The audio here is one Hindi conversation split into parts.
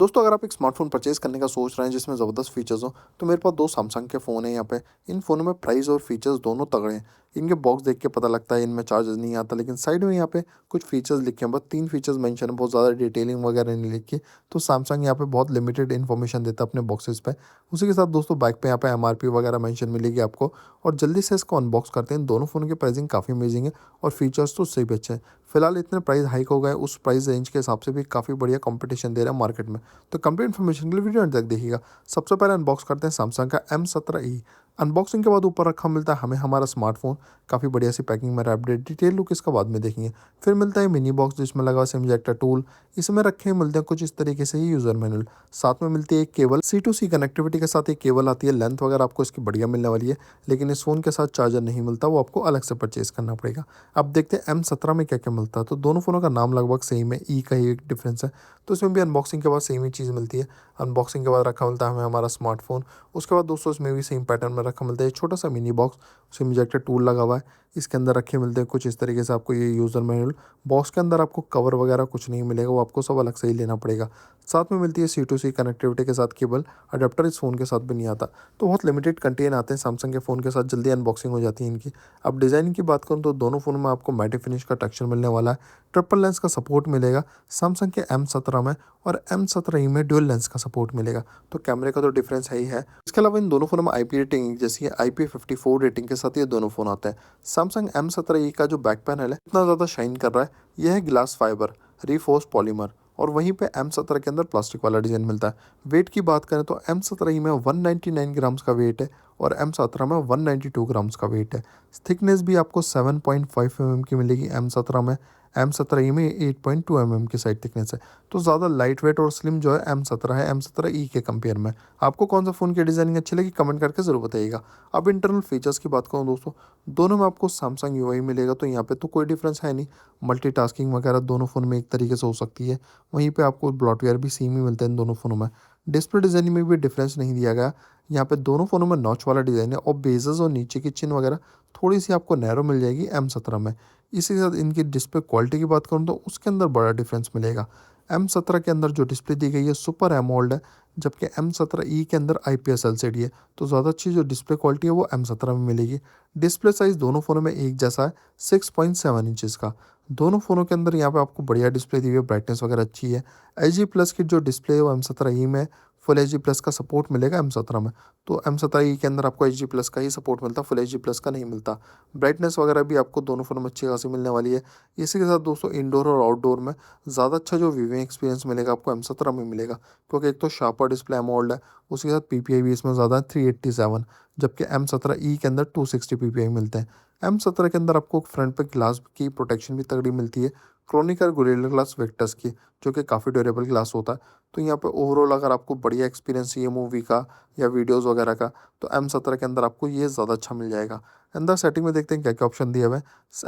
दोस्तों अगर आप एक स्मार्टफ़ोन परचेज़ करने का सोच रहे हैं जिसमें ज़बरदस्त फ़ीचर्स हों, तो मेरे पास 2 सैमसंग के फ़ोन हैं यहाँ पे। इन फ़ोनों में प्राइस और फ़ीचर्स दोनों तगड़े हैं। इनके बॉक्स देख के पता लगता है इनमें चार्जर नहीं आता, लेकिन साइड में यहाँ पे कुछ फ़ीचर्स लिखे हैं, बस 3 फ़ीचर्स मेंशन है, बहुत ज़्यादा डिटेलिंग वगैरह नहीं लिखी। तो सैमसंग यहाँ पे बहुत लिमिटेड इन्फॉर्मेशन देता है अपने बॉक्सेस पे। उसी के साथ दोस्तों बैक पे यहाँ पे एमआरपी वगैरह मेंशन मिलेगी आपको। और जल्दी से इसको अनबॉक्स करते हैं। दोनों फ़ोनों की प्राइसिंग काफ़ी अमेज़िंग है और फ़ीचर्स तो उससे भी अच्छे हैं। फिलहाल इतने प्राइस हाइक हो गए, उस प्राइस रेंज के हिसाब से भी काफ़ी बढ़िया कॉम्पिटिशन दे रहा है मार्केट में। तो कंप्लीट इन्फॉर्मेशन के लिए वीडियो अंत तक देखिएगा। सबसे पहले अनबॉक्स करते हैं सैमसंग का M17E। अनबॉक्सिंग के बाद ऊपर रखा मिलता है हमें हमारा स्मार्टफोन, काफ़ी बढ़िया सी पैकिंग में रैप्ड है। डिटेल लुक इसका बाद में देखेंगे। फिर मिलता है मिनी बॉक्स जिसमें लगा सिम इजेक्टर टूल। इसमें रखे मिलते हैं कुछ इस तरीके से ही यूज़र मैनुअल। साथ में मिलती है एक केबल, C2C कनेक्टिविटी के साथ एक केबल आती है। लेंथ वगैरह आपको इसकी बढ़िया मिलने वाली है, लेकिन इस फ़ोन के साथ चार्जर नहीं मिलता, वो आपको अलग से परचेज़ करना पड़ेगा। अब देखते हैं M17 में क्या-क्या मिलता है। तो दोनों फ़ोनों का नाम लगभग सेम है, ई का ही एक डिफरेंस है। तो इसमें भी अनबॉक्सिंग के बाद सेम ही चीज़ मिलती है। अनबॉक्सिंग के बाद रखा मिलता है हमें हमारा स्मार्टफ़ोन। उसके बाद दोस्तों इसमें भी सेम पैटर्न में रखा मिलता है एक छोटा-सा मिनी बॉक्स, उसमें इजेक्टर टूल लगा हुआ है। इसके अंदर रखे मिलते हैं कुछ इस तरीके से आपको ये यूज़र मैनुअल। बॉक्स के अंदर आपको कवर वगैरह कुछ नहीं मिलेगा, वो आपको सब अलग से ही लेना पड़ेगा। साथ में मिलती है C2C कनेक्टिविटी के साथ केबल। अडैप्टर इस फ़ोन के साथ भी नहीं आता। तो बहुत लिमिटेड कंटेन आते हैं सैमसंग के फ़ोन के साथ, जल्दी अनबॉक्सिंग हो जाती है इनकी। अब डिज़ाइन की बात करूँ तो दोनों फ़ोनों में आपको मैटे फिनिश का टेक्सचर मिलने वाला है। ट्रिपल लेंस का सपोर्ट मिलेगा सैमसंग के M17 में, और M17E में ड्यूल लेंस का सपोर्ट मिलेगा। तो कैमरे का तो डिफरेंस है ही है। इसके अलावा इन दोनों फ़ोनों में आईपी रेटिंग जैसी है, IP54 रेटिंग के साथ ये दोनों फ़ोन आते हैं। सैमसंग M17E का जो बैक पैनल है इतना ज़्यादा शाइन कर रहा है, यह है ग्लास फाइबर रीफोर्स पॉलीमर, और वहीं पे M17 के अंदर प्लास्टिक वाला डिज़ाइन मिलता है। वेट की बात करें तो M17E में 199 ग्राम्स का वेट है और M17 में 192 ग्राम्स का वेट है। थिकनेस भी आपको 7.5 mm की मिलेगी M17 में। M17E में 8.2 mm की साइड थिकनेस है। तो ज़्यादा लाइट वेट और स्लिम जो है M17 है M17E के कंपेयर में। आपको कौन सा फ़ोन की डिज़ाइनिंग अच्छी लगी कमेंट करके ज़रूर बताइएगा। अब इंटरनल फीचर्स की बात करूँ दोस्तों, दोनों में आपको सैमसंग यूआई मिलेगा, तो यहाँ पे तो कोई डिफरेंस है नहीं। मल्टीटास्किंग वगैरह दोनों फ़ोन में एक तरीके से हो सकती है। वहीं पे आपको ब्लॉटवेयर भी सेम ही मिलता है इन दोनों फ़ोनों में। डिस्प्ले डिज़ाइनिंग में भी डिफरेंस नहीं दिया गया। यहाँ पे दोनों फ़ोनों में नॉच वाला डिज़ाइन है और बेजेस और नीचे की चिन वगैरह थोड़ी सी आपको नैरो मिल जाएगी M17 में। इसी के साथ इनकी डिस्प्ले क्वालिटी की बात करूँ तो उसके अंदर बड़ा डिफरेंस मिलेगा। M17 के अंदर जो डिस्प्ले दी गई है सुपर एमोल्ड है, जबकि M17E के अंदर IPS LCD है। तो ज़्यादा अच्छी जो डिस्प्ले क्वालिटी है वो M17 में मिलेगी। डिस्प्ले साइज़ दोनों फ़ोनों में एक जैसा है, 6.7 इंचेस का। दोनों फ़ोनों के अंदर यहाँ पे आपको बढ़िया डिस्प्ले दी हुई है, ब्राइटनेस वगैरह अच्छी है। एचडी प्लस की जो डिस्प्ले है वो M17E में, फुल एचडी प्लस का सपोर्ट मिलेगा M17 में। तो M17E के अंदर आपको एचडी प्लस का ही सपोर्ट मिलता है, फुल एचडी प्लस का नहीं मिलता। ब्राइटनेस वगैरह भी आपको दोनों फ़ोनों में अच्छी खासी मिलने वाली है। इसी के साथ दोस्तों इंडोर और आउटडोर में ज़्यादा अच्छा जो व्यूइंग एक्सपीरियंस मिलेगा आपको M17 में मिलेगा, क्योंकि एक तो शार्पर डिस्प्ले एमोल्ड है, उसके साथ पीपीआई भी इसमें ज़्यादा है 387, जबकि M17E के अंदर 260 पीपीआई मिलते हैं। M17 के अंदर आपको फ्रंट पे ग्लास की प्रोटेक्शन भी तगड़ी मिलती है, क्रोनिक और गोरिल्ला ग्लास विक्टर्स की, जो कि काफ़ी ड्यूरेबल ग्लास होता है। तो यहाँ पे ओवरऑल अगर आपको बढ़िया एक्सपीरियंस चाहिए मूवी का या वीडियोज़ वगैरह का, तो M17 के अंदर आपको ये ज़्यादा अच्छा मिल जाएगा। अंदर सेटिंग में देखते हैं क्या-क्या ऑप्शन दिए हुए हैं।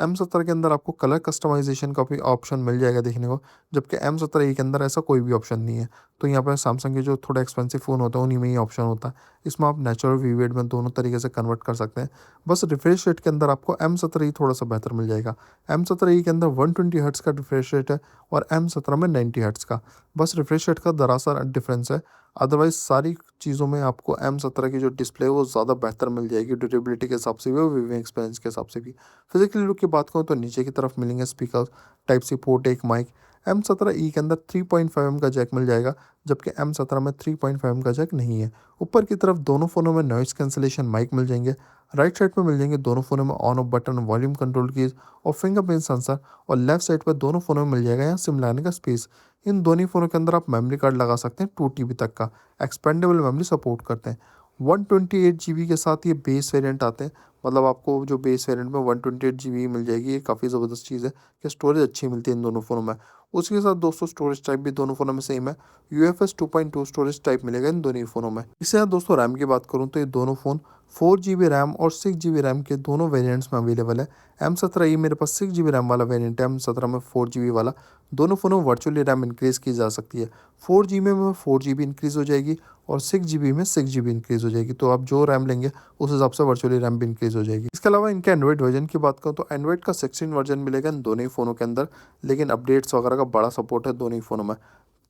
M17 के अंदर आपको कलर कस्टमाइज़ेशन का भी ऑप्शन मिल जाएगा देखने को, जबकि M17E के अंदर ऐसा कोई भी ऑप्शन नहीं है। तो यहाँ पे सैमसंग के जो थोड़े एक्सपेंसिव फ़ोन होते हैं उन्हीं में ये ऑप्शन होता है। इसमें आप नेचुरल विविड में दोनों तरीके से कन्वर्ट कर सकते हैं। बस रिफ्रेश रेट के अंदर आपको M17E थोड़ा-सा बेहतर मिल जाएगा। M17E के अंदर 120 हर्ट्ज़ का रिफ्रेश रेट है और M17 में 90 हर्ट्ज़ का। बस रिफ्रेश रेट का ज़रा-सा डिफरेंस है। अदरवाइज़ सारी चीज़ों में आपको M17 की जो डिस्प्ले है वो ज़्यादा बेहतर मिल जाएगी, ड्यूरेबिलिटी के हिसाब से भी और व्यूइंग एक्सपीरियंस के हिसाब से भी। फिज़िकली लुक की बात करूँ तो नीचे की तरफ मिलेंगे स्पीकर, टाइप सी पोर्ट, एक माइक। M17E के अंदर 3.5 एम का जैक मिल जाएगा, जबकि M17 में 3.5 एम का जैक नहीं है। ऊपर की तरफ दोनों फ़ोनों में नॉइज़ कैंसलेशन माइक मिल जाएँगे। राइट साइड पे मिल जाएंगे दोनों फ़ोनों में on off button, volume control keys और फिंगरप्रिंट सेंसर, और लेफ्ट साइड पे दोनों फ़ोनों में मिल जाएगा यहाँ सिम लगाने का स्पेस। इन दोनों फ़ोनों के अंदर आप मेमोरी कार्ड लगा सकते हैं 2 टीबी तक का, एक्सपेंडेबल मेमोरी सपोर्ट करते हैं। 128 जीबी के साथ ये बेस वेरिएंट आते हैं, मतलब आपको जो बेस वेरिएंट में 128 जीबी मिल जाएगी, ये काफ़ी ज़बरदस्त चीज़ है कि स्टोरेज अच्छी मिलती है इन दोनों फ़ोनों में। उसी के साथ दोस्तों स्टोरेज टाइप भी दोनों फ़ोनों में सेम है, UFS 2.2 स्टोरेज टाइप मिलेगा इन दोनों ही फ़ोनों में। इसके साथ दोस्तों रैम की बात करूँ तो ये दोनों फ़ोन 4 जीबी रैम और 6 जीबी रैम के दोनों वेरिएंट्स में अवेलेबल है। M17E मेरे पास 6 जीबी रैम वाला वेरिएंट है, M17 में 4 जीबी वाला। दोनों फ़ोनों में वर्चुअली रैम इंक्रीज़ की जा सकती है। 4 जीबी में 4 जीबी इंक्रीज़ हो जाएगी और 6 जीबी में 6 जीबी इंक्रीज़ हो जाएगी। तो आप जो रैम लेंगे उस हिसाब से वर्चुअली रैम भी इंक्रीज़ हो जाएगी। इसके अलावा इनके एंड्रॉइड वर्जन की बात करूँ तो एंड्रॉइड का 16 वर्जन मिलेगा इन दोनों ही फ़ोनों के अंदर, लेकिन अपडेट्स वगैरह का बड़ा सपोर्ट है दोनों ही फ़ोनों में।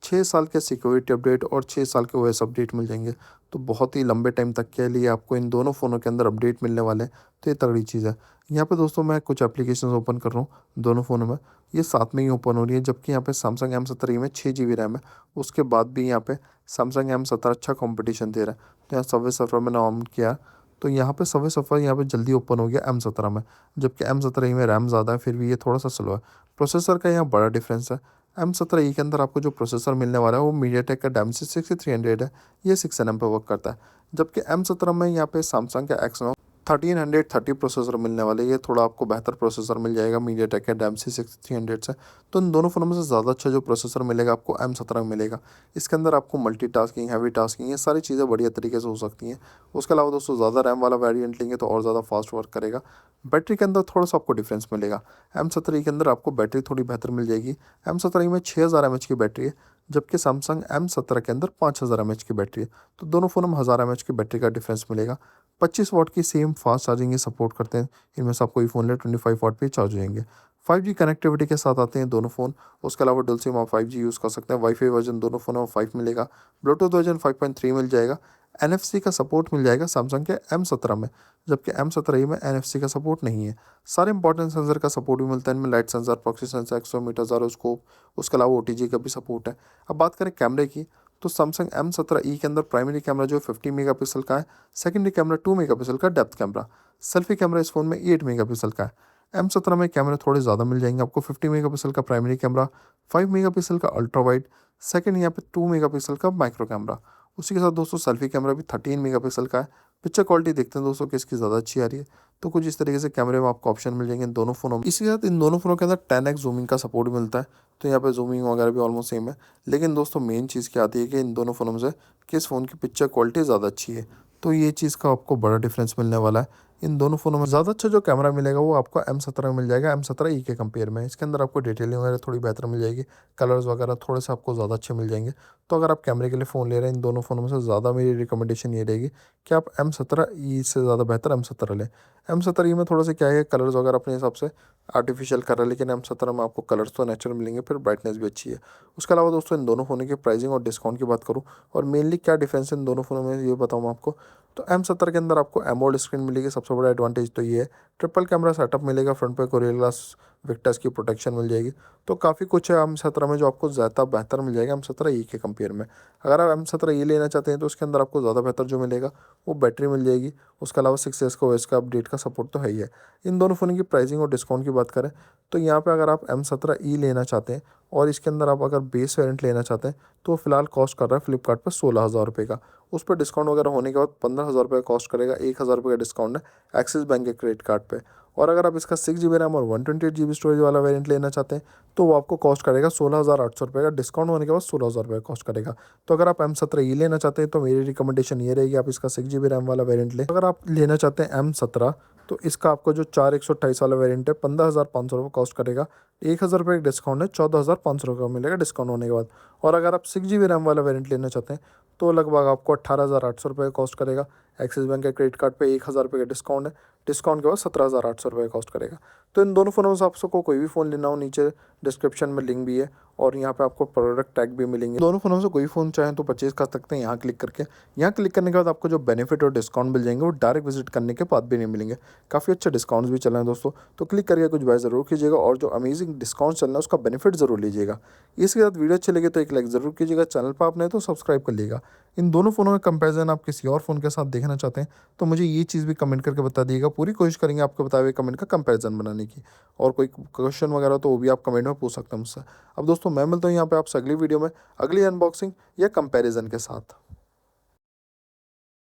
6 साल के सिक्योरिटी अपडेट और 6 साल के ओएस अपडेट मिल जाएंगे। तो बहुत ही लंबे टाइम तक के लिए आपको इन दोनों फ़ोनों के अंदर अपडेट मिलने वाले हैं। तो ये तगड़ी चीज़ है। यहाँ पे दोस्तों मैं कुछ एप्लीकेशंस ओपन कर रहा हूँ दोनों फ़ोनों में। ये साथ में ही ओपन हो रही है, जबकि यहाँ पे सैमसंग M17 में 6 GB रैम है। उसके बाद भी यहाँ पे सैमसंग M17 अच्छा कॉम्पिटिशन दे रहा है। तो यहाँ सबवे सफ़र मैंने ऑन किया, तो यहाँ पे सबवे सफ़र यहाँ पे जल्दी ओपन हो गया M17 में, जबकि M17 में रैम ज़्यादा है, फिर भी ये थोड़ा सा स्लो है। प्रोसेसर का यहाँ बड़ा डिफरेंस है। M17 के अंदर आपको जो प्रोसेसर मिलने वाला है वो मीडियाटेक का Dimensity 6300 है। ये 6nm पे वर्क करता है, जबकि M17 में यहाँ पे सैमसंग का Exynos 1330 प्रोसेसर मिलने वाले। ये थोड़ा आपको बेहतर प्रोसेसर मिल जाएगा मीडियाटेक के Dimensity 6300 से। तो इन दोनों फ़ोनों में से ज़्यादा अच्छा जो प्रोसेसर मिलेगा आपको M17 में मिलेगा। इसके अंदर आपको मल्टीटास्किंग, हैवी टास्किंग, ये सारी चीज़ें बढ़िया तरीके से हो सकती हैं। उसके अलावा दोस्तों ज़्यादा रैम वाला वेरिएंट लेंगे तो और ज़्यादा फास्ट वर्क करेगा। बैटरी के अंदर थोड़ा सा आपको डिफरेंस मिलेगा। M17 के अंदर आपको बैटरी थोड़ी बेहतर मिल जाएगी। M17 में 6000 mAh की बैटरी है, जबकि सैमसंग M17 के अंदर 5000 mAh की बैटरी है। तो दोनों फ़ोनों में 1000 mAh की बैटरी का डिफरेंस मिलेगा। 25 वाट की सेम फास्ट चार्जिंग ये सपोर्ट करते हैं। इनमें से आप कोई फ़ोन ले 25 वाट पे चार्ज हो जाएंगे। 5G कनेक्टिविटी के साथ आते हैं दोनों फ़ोन। उसके अलावा डुअल सिम आप 5G यूज़ कर सकते हैं। वाईफाई वर्जन दोनों फ़ोनों में 5 मिलेगा। ब्लूटूथ वर्जन 5.3 मिल जाएगा। NFC का सपोर्ट मिल जाएगा सैमसंग के M17 में, जबकि M17 में NFC का सपोर्ट नहीं है। सारे इंपॉर्टेंट सेंसर का सपोर्ट भी मिलता है इनमें, light sensor, proxy sensor, accelerometer, gyroscope. उसके अलावा OTG का भी सपोर्ट है। अब बात करें कैमरे की, तो सैमसंग M17 के अंदर प्राइमरी कैमरा जो है 50 मेगापिक्सल का है। सेकेंडरी कैमरा 2 मेगापिक्सल का डेप्थ कैमरा। सेल्फी कैमरा इस फ़ोन में 8 मेगापिक्सल का है। M17 में कैमरे थोड़े ज़्यादा मिल जाएंगे आपको। 50 मेगापिक्सल का प्राइमरी कैमरा, 5 मेगापिक्सल का अल्ट्रा वाइड, सेकंड यहाँ पे 2 मेगापिक्सल का माइक्रो कैमरा। उसी के साथ दोस्तों सेल्फी कैमरा भी 13 मेगापिक्सल का है। पिक्चर क्वालिटी देखते हैं दोस्तों किसकी ज़्यादा अच्छी आ रही है। तो कुछ इस तरीके से कैमरे में आपको ऑप्शन मिल जाएंगे इन दोनों फ़ोनों में। इसी के साथ इन दोनों फ़ोनों के अंदर 10x जूमिंग का सपोर्ट भी मिलता है। तो यहाँ पे जूमिंग वगैरह भी ऑलमोस्ट सेम है। लेकिन दोस्तों मेन चीज़ क्या आती है कि इन दोनों फ़ोनों में से किस फ़ोन की पिक्चर क्वालिटी ज़्यादा अच्छी है। तो ये चीज़ का आपको बड़ा डिफरेंस मिलने वाला है। इन दोनों फ़ोनों में ज़्यादा अच्छा जो कैमरा मिलेगा वो आपको M17 में मिल जाएगा, M17 के कंपेयर में। इसके अंदर आपको डिटेलिंग वगैरह थोड़ी बेहतर मिल जाएगी। कलर्स वगैरह थोड़े से आपको ज़्यादा अच्छे मिल जाएंगे। तो अगर आप कैमरे के लिए फ़ोन ले रहे हैं इन दोनों फ़ोनों में से, ज़्यादा मेरी रिकमेंडेशन ये रहेगी कि आप M17 से ज़्यादा बेहतर M17 लें। M17 में थोड़ा सा क्या है, कलर्स वगैरह अपने हिसाब से आर्टिफिशियल कर रहा है, लेकिन M17 में आपको कलर्स तो नेचुरल मिलेंगे, फिर ब्राइटनेस भी अच्छी है। उसके अलावा दोस्तों इन दोनों फ़ोनों की प्राइसिंग और डिस्काउंट की बात करूँ और मेनली क्या डिफरेंस है इन दोनों फ़ोनों में ये बताऊँ आपको। तो M17 के अंदर आपको एमोलेड स्क्रीन मिलेगी। सबसे बड़ा एडवांटेज तो ये है। ट्रिपल कैमरा सेटअप मिलेगा, फ्रंट पे कोरियल ग्लास विक्टर्स की प्रोटेक्शन मिल जाएगी। तो काफ़ी कुछ है M17 में जो आपको ज़्यादा बेहतर मिल जाएगा M17 के कंपेयर में। अगर आप M17 लेना चाहते हैं तो उसके अंदर आपको ज़्यादा बेहतर जो मिलेगा वो बैटरी मिल जाएगी। उसके अलावा 6S का OS का अपडेट का सपोर्ट तो है ही है। इन दोनों फ़ोन की प्राइसिंग और डिस्काउंट की बात करें तो यहाँ पे अगर आप M17 लेना चाहते हैं और इसके अंदर आप अगर बेस वेरिएंट लेना चाहते हैं तो फिलहाल कॉस्ट कर रहा है फ्लिपकार्ट पर 16,000 रुपये का। उस पर डिस्काउंट वगैरह होने के बाद 15,000 रुपये कॉस्ट करेगा। 1,000 रुपये का डिस्काउंट है एक्सिस बैंक के क्रेडिट कार्ड पे। और अगर आप इसका 6 GB रैम और 128 GB स्टोरेज वाला वेरिएंट लेना चाहते हैं तो वो आपको कॉस्ट करेगा 16,800 रुपये का। डिस्काउंट होने के बाद 16,000 रुपये कॉस्ट करेगा। तो अगर आप M17 लेना चाहते हैं तो मेरी रिकमेंडेशन ये रहेगी आप इसका 6 GB रैम वाला वेरिएंट लें। अगर आप लेना चाहते हैं M17 तो इसका आपको जो 4128 वाला वेरिएंट है 15,500 रुपये कॉस्ट करेगा। 1,000 रुपये का डिस्काउंट है, 14,500 रुपये का मिलेगा डिस्काउंट होने के बाद। और अगर आप 6 GB रैम वाला वेरिएंट लेना चाहते हैं तो लगभग आपको 18,800 रुपये कॉस्ट करेगा। एक्सिस बैंक के क्रेडिट कार्ड पे 1,000 रुपये का डिस्काउंट है। डिस्काउंट के बाद 17,800 रुपये कॉस्ट करेगा। तो इन दोनों फ़ोनों से आपको कोई भी फ़ोन लेना हो नीचे डिस्क्रिप्शन में लिंक भी है और यहाँ पे आपको प्रोडक्ट टैग भी मिलेंगे। दोनों फ़ोनों से कोई फ़ोन चाहें तो परचेज़ कर सकते हैं यहाँ क्लिक करके। यहाँ क्लिक करने के बाद आपको जो बेनिफिट और डिस्काउंट मिल जाएंगे वो डायरेक्ट विजिट करने के बाद भी नहीं मिलेंगे। काफ़ी अच्छे डिस्काउंट्स भी चल रहे हैं दोस्तों, तो क्लिक करके कुछ बाय ज़रूर कीजिएगा और जो अमेजिंग डिस्काउंट चल रहा है उसका बेनिफिट ज़रूर लीजिएगा। इसके साथ वीडियो अच्छी लगे तो एक लाइक ज़रूर कीजिएगा। चैनल पर आपने तो सब्सक्राइब कर लीजिएगा। इन दोनों फ़ोनों का कंपैरिजन आप किसी और फ़ोन के साथ देखना चाहते हैं तो मुझे ये चीज़ भी कमेंट करके बता दिएगा। पूरी कोशिश करेंगे आपको बताए हुए कमेंट का कंपैरिजन बनाने की। और कोई क्वेश्चन वगैरह तो वो भी आप कमेंट में पूछ सकते हैं मुझसे। अब दोस्तों मैं मिलता हूँ यहाँ पे आपसे अगली वीडियो में अगली अनबॉक्सिंग या कंपैरिजन के साथ।